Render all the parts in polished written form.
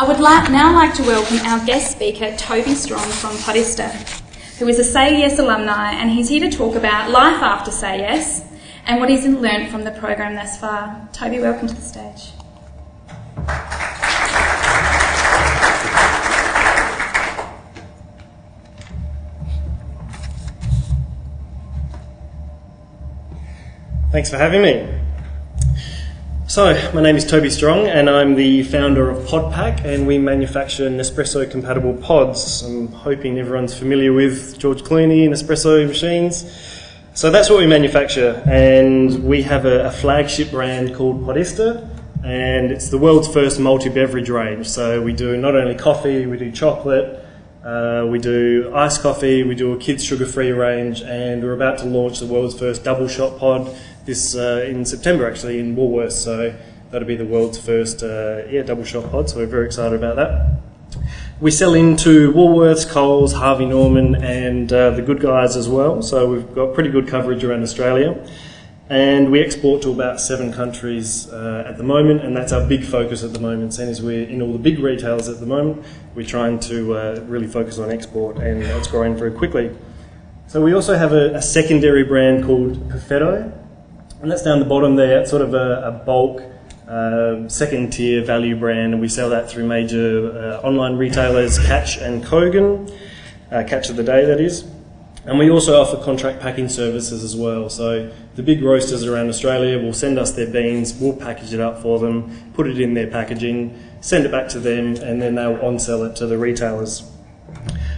I would now like to welcome our guest speaker, Toby Strong from PODiSTA, who is a SAYES alumni, and he's here to talk about life after SAYES and what he's learnt from the program thus far. Toby, welcome to the stage. Thanks for having me. So, my name is Toby Strong and I'm the founder of PodPack, and we manufacture Nespresso compatible pods. I'm hoping everyone's familiar with George Clooney and Nespresso machines. So that's what we manufacture, and we have a flagship brand called PODiSTA, and it's the world's first multi-beverage range. So we do not only coffee, we do chocolate, we do iced coffee, we do a kids sugar-free range, and we're about to launch the world's first double shot pod this in September, actually, in Woolworths. So that'll be the world's first double shot pod, so we're very excited about that. We sell into Woolworths, Coles, Harvey Norman, and the Good Guys as well, so we've got pretty good coverage around Australia. And we export to about 7 countries at the moment, and that's our big focus at the moment. Seeing as we're in all the big retailers at the moment, we're trying to really focus on export, and it's growing very quickly. So we also have a secondary brand called Perfetto, and that's down the bottom there. It's sort of a bulk, second tier value brand, and we sell that through major online retailers, Catch and Kogan, Catch of the Day that is. And we also offer contract packing services as well. So the big roasters around Australia will send us their beans, we'll package it up for them, put it in their packaging, send it back to them, and then they'll on-sell it to the retailers.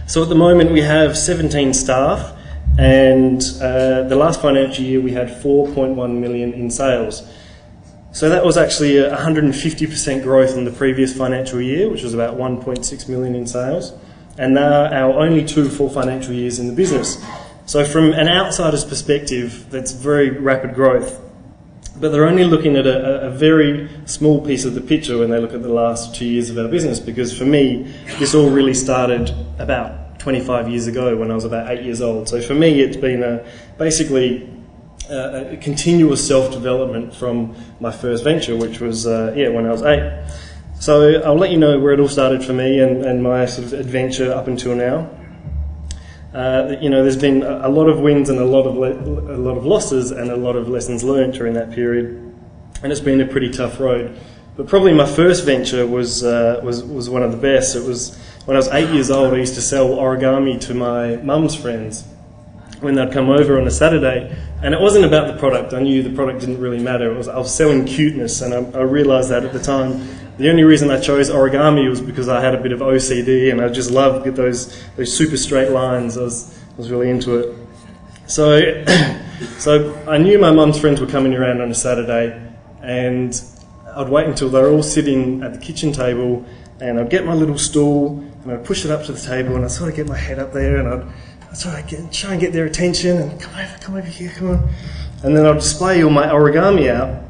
So at the moment we have 17 staff, and the last financial year we had 4.1 million in sales. So that was actually 150% growth on the previous financial year, which was about 1.6 million in sales. And now our only 2 full financial years in the business. So from an outsider's perspective, that's very rapid growth. But they're only looking at a very small piece of the picture when they look at the last 2 years of our business, because for me, this all really started about 25 years ago when I was about 8 years old. So for me, it's been basically a continuous self-development from my first venture, which was when I was 8. So I'll let you know where it all started for me and my sort of adventure up until now. There's been a lot of wins and a lot of losses and a lot of lessons learned during that period, and it's been a pretty tough road. But probably my first venture was one of the best. It was when I was 8 years old. I used to sell origami to my mum's friends when they'd come over on a Saturday, and it wasn't about the product. I knew the product didn't really matter. I was selling cuteness, and I realised that at the time. The only reason I chose origami was because I had a bit of OCD, and I just loved those super straight lines. I was really into it. So I knew my mum's friends were coming around on a Saturday, and I'd wait until they were all sitting at the kitchen table, and I'd get my little stool and I'd push it up to the table, and I'd sort of get my head up there, and I'd sort of try and get their attention, and come over here, come on. And then I'd display all my origami out,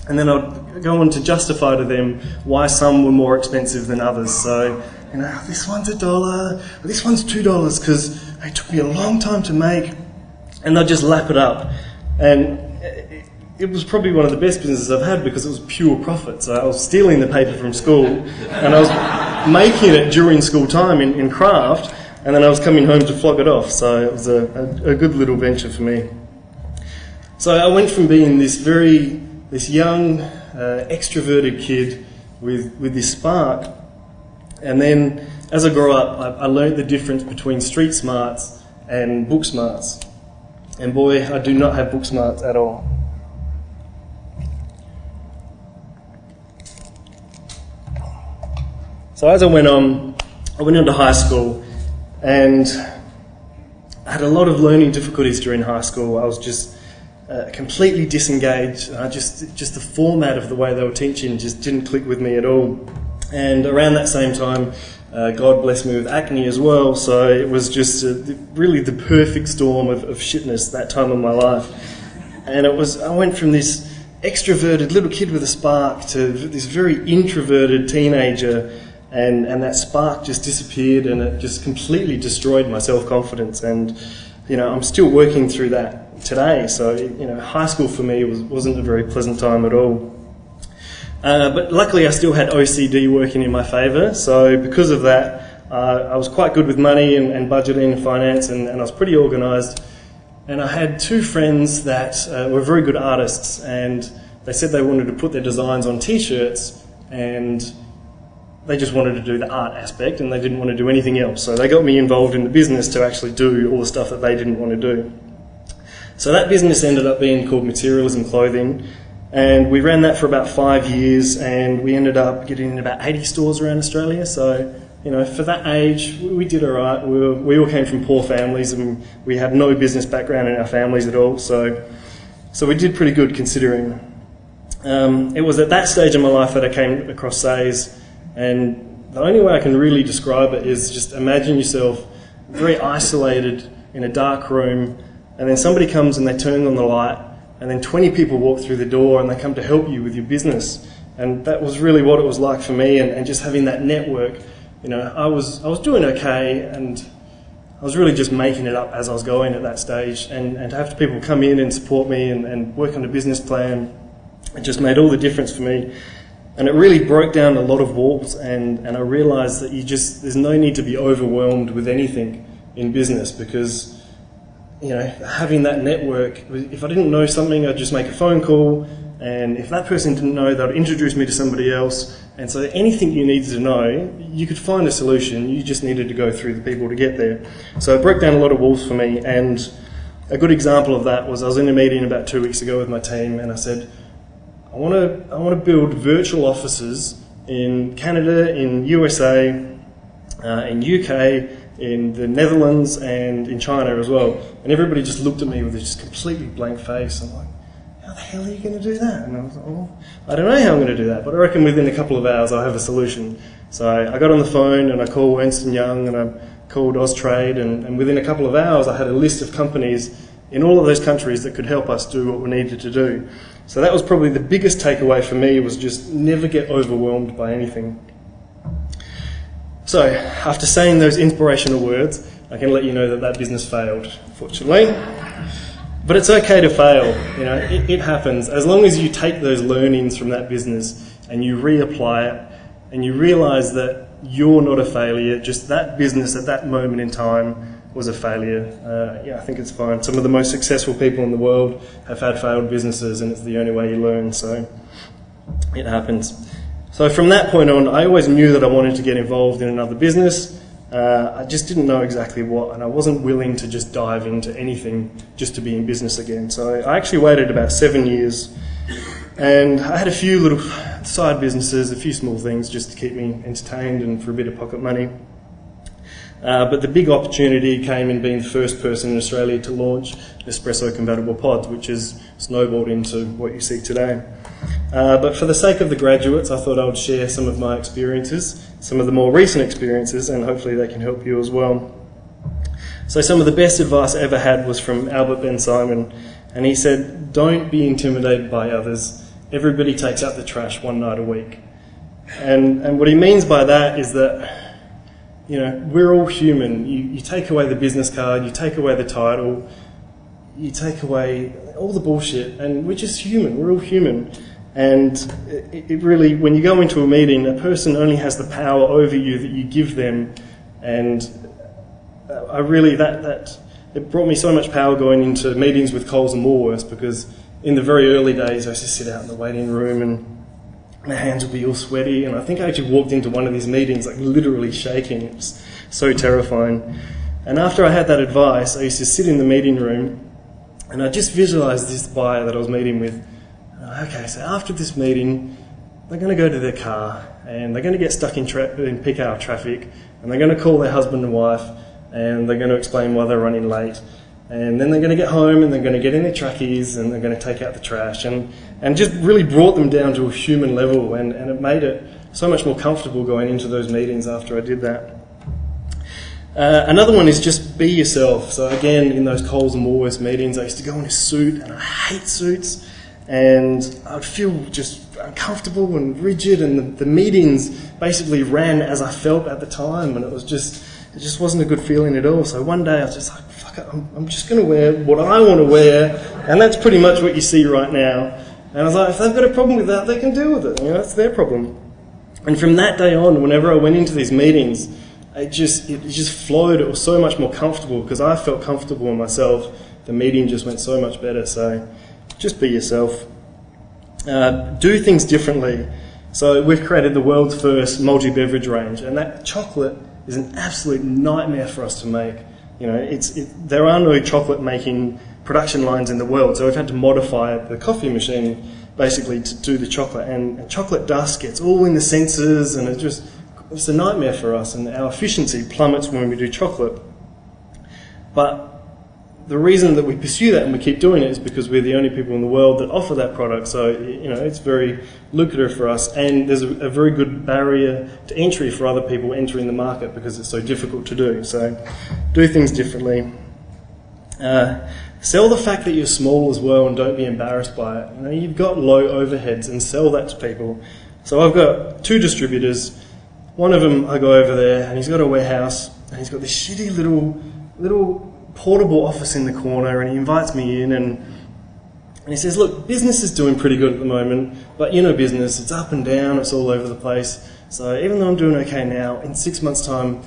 and then I'd go on to justify to them why some were more expensive than others. So, this one's $1, this one's $2, because it took me a long time to make, and they'd just lap it up. And it was probably one of the best businesses I've had, because it was pure profit. So I was stealing the paper from school, and I was making it during school time in craft, and then I was coming home to flog it off. So it was a good little venture for me. So I went from being this young, extroverted kid with this spark, and then as I grew up, I learned the difference between street smarts and book smarts. And boy, I do not have book smarts at all. So as I went on to high school, and I had a lot of learning difficulties during high school. I was just completely disengaged. Just the format of the way they were teaching just didn't click with me at all. And around that same time, God blessed me with acne as well. So it was just really the perfect storm of shitness that time of my life. And I went from this extroverted little kid with a spark to this very introverted teenager, and that spark just disappeared, and it just completely destroyed my self-confidence. And I'm still working through that today. So high school for me wasn't a very pleasant time at all. But luckily I still had OCD working in my favour, so because of that I was quite good with money and budgeting and finance, and I was pretty organised. And I had two friends that were very good artists, and they said they wanted to put their designs on t-shirts, and they just wanted to do the art aspect and they didn't want to do anything else. So they got me involved in the business to actually do all the stuff that they didn't want to do. So that business ended up being called Materialism Clothing, and we ran that for about 5 years, and we ended up getting in about 80 stores around Australia. So, you know, for that age, we did all right. We all came from poor families, and we had no business background in our families at all. So we did pretty good considering. It was at that stage in my life that I came across SAYES, and the only way I can really describe it is just imagine yourself very isolated in a dark room, and then somebody comes and they turn on the light, and then 20 people walk through the door and they come to help you with your business. And that was really what it was like for me, and just having that network. You know, I was doing okay, and I was really just making it up as I was going at that stage, and to have people come in and support me and work on a business plan, it just made all the difference for me. And it really broke down a lot of walls, and I realised that there's no need to be overwhelmed with anything in business, because, you know, having that network, if I didn't know something, I'd just make a phone call, and if that person didn't know, they'd introduce me to somebody else. And so anything you needed to know, you could find a solution. You just needed to go through the people to get there. So it broke down a lot of walls for me, and a good example of that was I was in a meeting about 2 weeks ago with my team, and I said, I want to build virtual offices in Canada, in USA, in UK, in the Netherlands, and in China as well. And everybody just looked at me with this completely blank face. I'm like, how the hell are you going to do that? And I was like, well, I don't know how I'm going to do that, but I reckon within a couple of hours I'll have a solution. So I got on the phone and I called Ernst & Young and I called Austrade, and within a couple of hours I had a list of companies in all of those countries that could help us do what we needed to do. So that was probably the biggest takeaway for me, was just never get overwhelmed by anything. So after saying those inspirational words, I can let you know that that business failed, unfortunately. But it's okay to fail, you know, it happens. As long as you take those learnings from that business and you reapply it, and you realise that you're not a failure, just that business at that moment in time was a failure. Yeah, I think it's fine. Some of the most successful people in the world have had failed businesses, and it's the only way you learn, so it happens. So from that point on, I always knew that I wanted to get involved in another business. I just didn't know exactly what, and I wasn't willing to just dive into anything just to be in business again. So I actually waited about 7 years, and I had a few little side businesses, a few small things just to keep me entertained and for a bit of pocket money. But the big opportunity came in being the first person in Australia to launch espresso compatible pods, which has snowballed into what you see today. But for the sake of the graduates, I thought I would share some of my experiences, some of the more recent experiences, and hopefully they can help you as well. So some of the best advice I ever had was from Albert Ben Simon, and he said, don't be intimidated by others. Everybody takes out the trash one night a week. And what he means by that is that, you know, we're all human. You take away the business card, you take away the title, you take away all the bullshit, and we're just human. We're all human. And it really, when you go into a meeting, a person only has the power over you that you give them. And I really, it brought me so much power going into meetings with Coles and Woolworths, because in the very early days I used to sit out in the waiting room and my hands would be all sweaty, and I think I actually walked into one of these meetings like literally shaking. It was so terrifying. And after I had that advice, I used to sit in the meeting room and I just visualised this buyer that I was meeting with. Okay, so after this meeting, they're going to go to their car and they're going to get stuck in peak hour traffic, and they're going to call their husband and wife and they're going to explain why they're running late. And then they're going to get home and they're going to get in their trackies and they're going to take out the trash, and just really brought them down to a human level, and it made it so much more comfortable going into those meetings after I did that. Another one is just be yourself. So again, in those Coles and Woolworths meetings, I used to go in a suit, and I hate suits, and I'd feel just uncomfortable and rigid, and the meetings basically ran as I felt at the time, and it just wasn't a good feeling at all. So one day I was just like, fuck it, I'm just going to wear what I want to wear, and that's pretty much what you see right now. And I was like, if they've got a problem with that, they can deal with it. You know, that's their problem. And from that day on, whenever I went into these meetings, it just flowed. It was so much more comfortable because I felt comfortable in myself. The meeting just went so much better. So just be yourself. Do things differently. So we've created the world's first multi-beverage range, and that chocolate is an absolute nightmare for us to make. You know, there are no chocolate making production lines in the world, so we've had to modify the coffee machine basically to do the chocolate, and chocolate dust gets all in the sensors, and it's a nightmare for us, and our efficiency plummets when we do chocolate. But the reason that we pursue that and we keep doing it is because we're the only people in the world that offer that product, so you know, it's very lucrative for us, and there's a very good barrier to entry for other people entering the market because it's so difficult to do. So do things differently. Sell the fact that you're small as well, and don't be embarrassed by it. You know, you've got low overheads, and sell that to people. So I've got 2 distributors. One of them, I go over there, and he's got a warehouse, and he's got this shitty little portable office in the corner, and he invites me in, and he says, look, business is doing pretty good at the moment, but you know business, it's up and down, it's all over the place. So even though I'm doing okay now, in 6 months' time,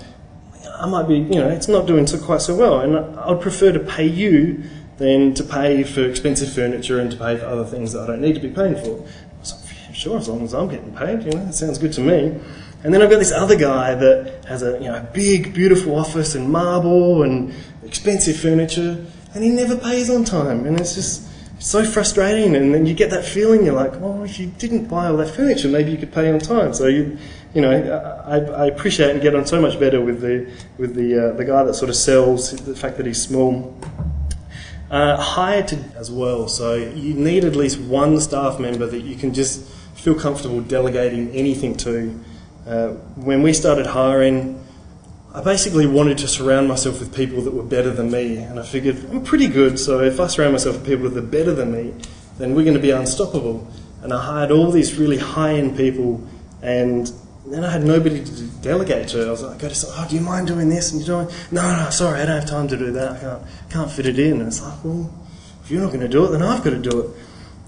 I might be, you know, it's not doing quite so well, and I'd prefer to pay you than to pay for expensive furniture and to pay for other things that I don't need to be paying for. I was like, yeah, sure, as long as I'm getting paid, you know, that sounds good to me. And then I've got this other guy that has a big, beautiful office and marble and expensive furniture, and he never pays on time, and it's just so frustrating. And then you get that feeling, you're like, well, if you didn't buy all that furniture, maybe you could pay on time. So I appreciate and get on so much better with the guy that sort of sells the fact that he's small. Hire as well, so you need at least one staff member that you can just feel comfortable delegating anything to. When we started hiring, I basically wanted to surround myself with people that were better than me, and I figured I'm pretty good, so if I surround myself with people that are better than me, then we're going to be unstoppable. And I hired all these really high-end people, and then I had nobody to delegate to. I was like, do you mind doing this? And you're doing, no, sorry, I don't have time to do that. I can't fit it in. And it's like, well, if you're not going to do it, then I've got to do it.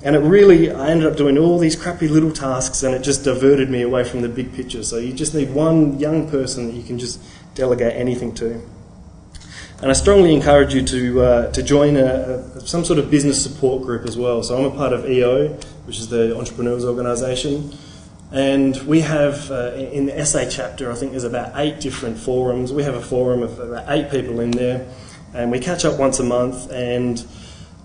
And I ended up doing all these crappy little tasks, and it just diverted me away from the big picture. So you just need one young person that you can just delegate anything to. And I strongly encourage you to join some sort of business support group as well. So I'm a part of EO, which is the Entrepreneurs Organisation. And we have, in the SA chapter, I think there's about 8 different forums. We have a forum of about 8 people in there, and we catch up once a month, and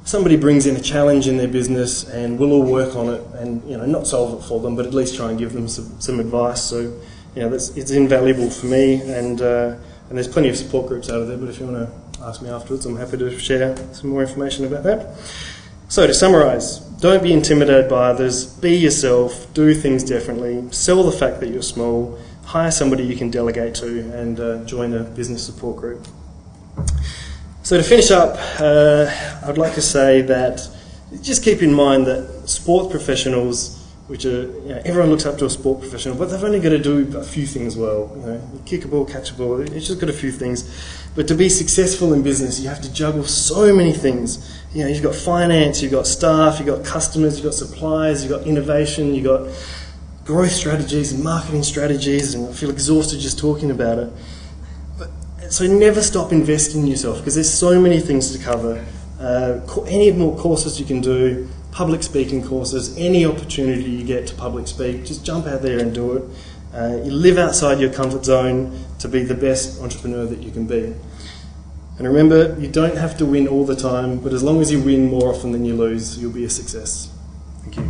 somebody brings in a challenge in their business, and we'll all work on it and, you know, not solve it for them, but at least try and give them some advice. So, you know, it's invaluable for me, and there's plenty of support groups out of there, but if you want to ask me afterwards, I'm happy to share some more information about that. So to summarise, don't be intimidated by others, be yourself, do things differently, sell the fact that you're small, hire somebody you can delegate to, and join a business support group. So to finish up, I'd like to say that just keep in mind that sports professionals, which are, you know, everyone looks up to a sport professional, but they've only got to do a few things well. You know, you kick a ball, catch a ball, it's just got a few things. But to be successful in business, you have to juggle so many things. You know, you've got finance, you've got staff, you've got customers, you've got suppliers, you've got innovation, you've got growth strategies and marketing strategies, and I feel exhausted just talking about it. So never stop investing in yourself, because there's so many things to cover. Any more courses you can do, public speaking courses, any opportunity you get to public speak, just jump out there and do it. You live outside your comfort zone to be the best entrepreneur that you can be. And remember, you don't have to win all the time, but as long as you win more often than you lose, you'll be a success. Thank you.